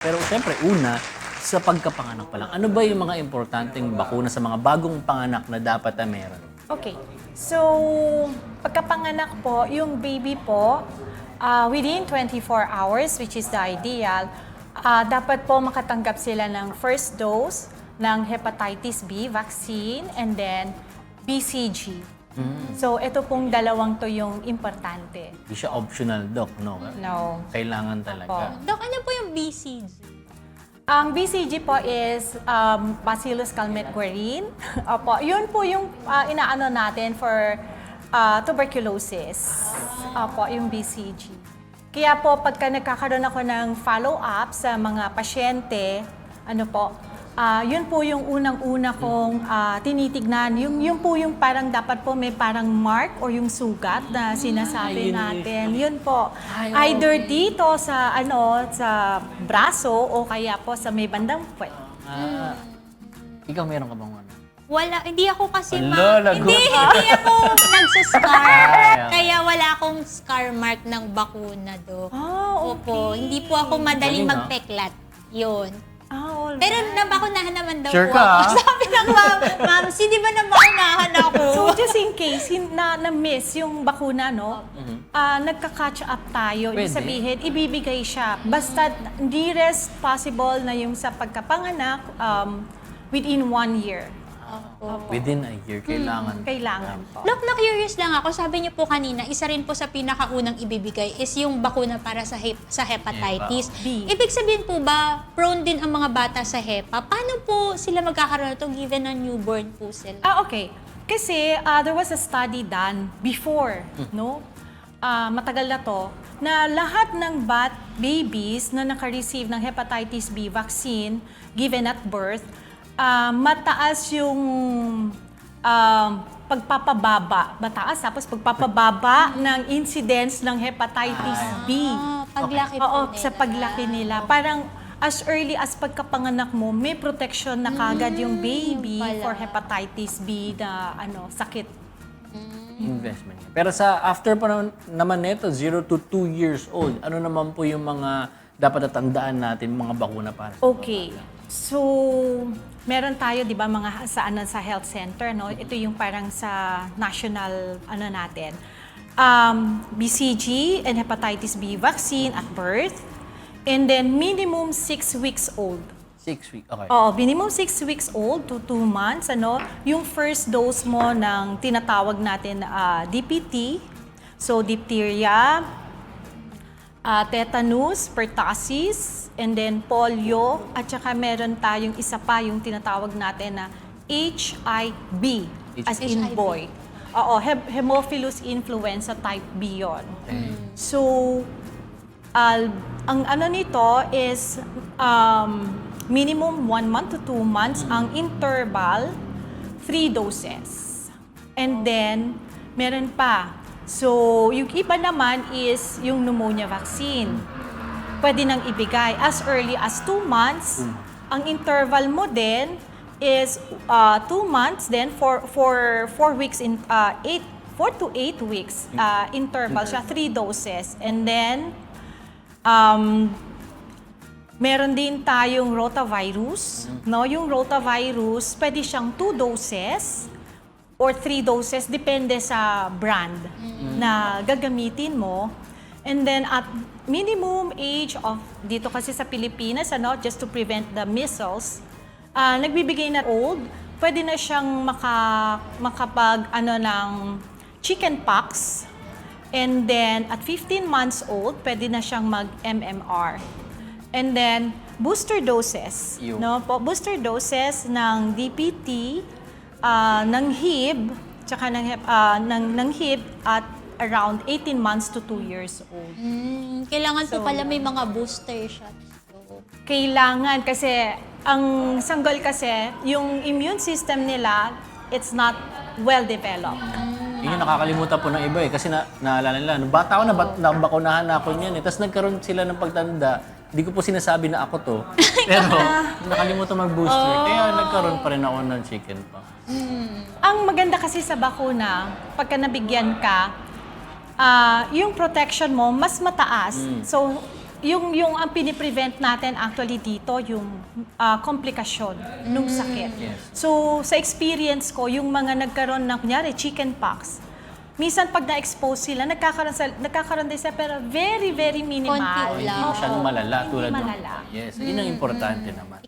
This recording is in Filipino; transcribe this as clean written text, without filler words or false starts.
Pero siyempre, una, sa pagkapanganak pa lang, ano ba yung mga importanteng bakuna sa mga bagong panganak na dapat na meron? Okay. So, pagkapanganak po, yung baby po, within 24 hours, which is the ideal, dapat po makatanggap sila ng first dose ng hepatitis B vaccine and then BCG. So, ito pong dalawang to yung importante. Hindi siya optional, Doc, no? No. Kailangan talaga. Dok, ano po yung BCG? Ang BCG po is Bacillus calmette-guerin. Opo, yun po yung inaano natin for tuberculosis. Opo, yung BCG. Kaya po, pagka nagkakaroon ako ng follow-up sa mga pasyente, ano po, yun po yung unang-una kong tinitignan. Yun po yung parang dapat po may parang mark or yung sugat na sinasabi yun natin. Yun po. Ay, Either dito sa sa braso o kaya po sa may bandang puwet. Ikaw meron ka bang ano? Wala, hindi ako kasi Ala, lagot. hindi ako nagsa-scar. Ay, Kaya wala akong scar mark ng bakuna, Dok. Oh, Opo, hindi po ako madaling Galing, magpeklat. Yun. all Pero right. nabakunahan naman daw Sure po ka, ako. ah? Sabi ng ma'am, hindi ba nabakunahan ako? So just in case na-miss yung bakuna, no? Nagka-catch up tayo. Ibig Pwede. sabihin, ibibigay siya. Basta nearest possible na yung sa pagkapanganak within 1 year. Within a year, kailangan. Kailangan po. Look, na-curious lang ako. Sabi niyo po kanina, isa rin po sa pinakaunang ibibigay is yung bakuna para sa hepatitis. B. Ibig sabihin po ba, prone din ang mga bata sa hepa? Paano po sila magkakaroon ito given na newborn po sila? Okay. Kasi there was a study done before, no? Matagal na to, na lahat ng babies na naka-receive ng hepatitis B vaccine given at birth, mataas yung pagpapababa. Mataas, tapos pagpapababa ng incidence ng hepatitis B. Paglaki po Oo, nila. sa paglaki nila. Parang as early as pagkapanganak mo, may protection na kagad yung baby pala. for hepatitis B na sakit. Investment. Pero sa after pa naman nito, 0 to 2 years old, ano naman po yung mga dapat natandaan natin, mga bakuna para sa Okay. So, meron tayo, 'di ba, mga sa health center, no? Ito yung parang sa national natin. BCG and hepatitis B vaccine at birth, and then minimum 6 weeks old. 6 weeks. Okay. Oo, minimum 6 weeks old to 2 months, yung first dose mo ng tinatawag natin DPT, so diphtheria, tetanus, pertussis, and then polio, at saka meron tayong isa pa yung tinatawag natin na HIV, as in HIV. boy. Oo, Haemophilus influenza type B yun. So, ang ano nito is minimum 1 month to 2 months, ang interval 3 doses. And then, meron pa. So, yung iba naman is yung pneumonia vaccine. Pwede nang ibigay as early as 2 months. Ang interval mo din is 2 months, then for 4 weeks in 4 to 8 weeks interval siya, 3 doses. And then meron din tayong rotavirus, no? Yung rotavirus, pwede siyang 2 doses or 3 doses, depende sa brand na gagamitin mo. And then at minimum age of, dito kasi sa Pilipinas, just to prevent the measles, nagbibigay na old, pwede na siyang makapag ng chickenpox. And then at 15 months old, pwede na siyang mag-MMR. And then booster doses, Yun. no? Booster doses ng DPT, ng Hib, tsaka ng Hib at around 18 months to 2 years old. Kailangan po So, pala may mga booster shots. So, Kailangan kasi, ang sanggol kasi, yung immune system nila, it's not well developed. Yun yung nakakalimutan po ng iba kasi naalala nila, nung bata ako, nabakunahan na ako niyan. Tapos nagkaroon sila ng pagtanda, hindi ko po sinasabi na ako to. Pero nakalimutan mag-booster. Kaya nagkaroon pa rin ako ng chicken pox. Ang maganda kasi sa bakuna, pagka nabigyan ka, yung protection mo mas mataas. So, yung ang piniprevent natin actually dito, yung komplikasyon nung sakit. Yes. So, sa experience ko, yung mga nagkaroon ng, kunyari, chickenpox, minsan pag na-expose sila, nagkakaroon din sila, pero very, very minimal. Konti Hindi lang. masyadong malala Hindi tulad malala. Yes, yun ang importante naman.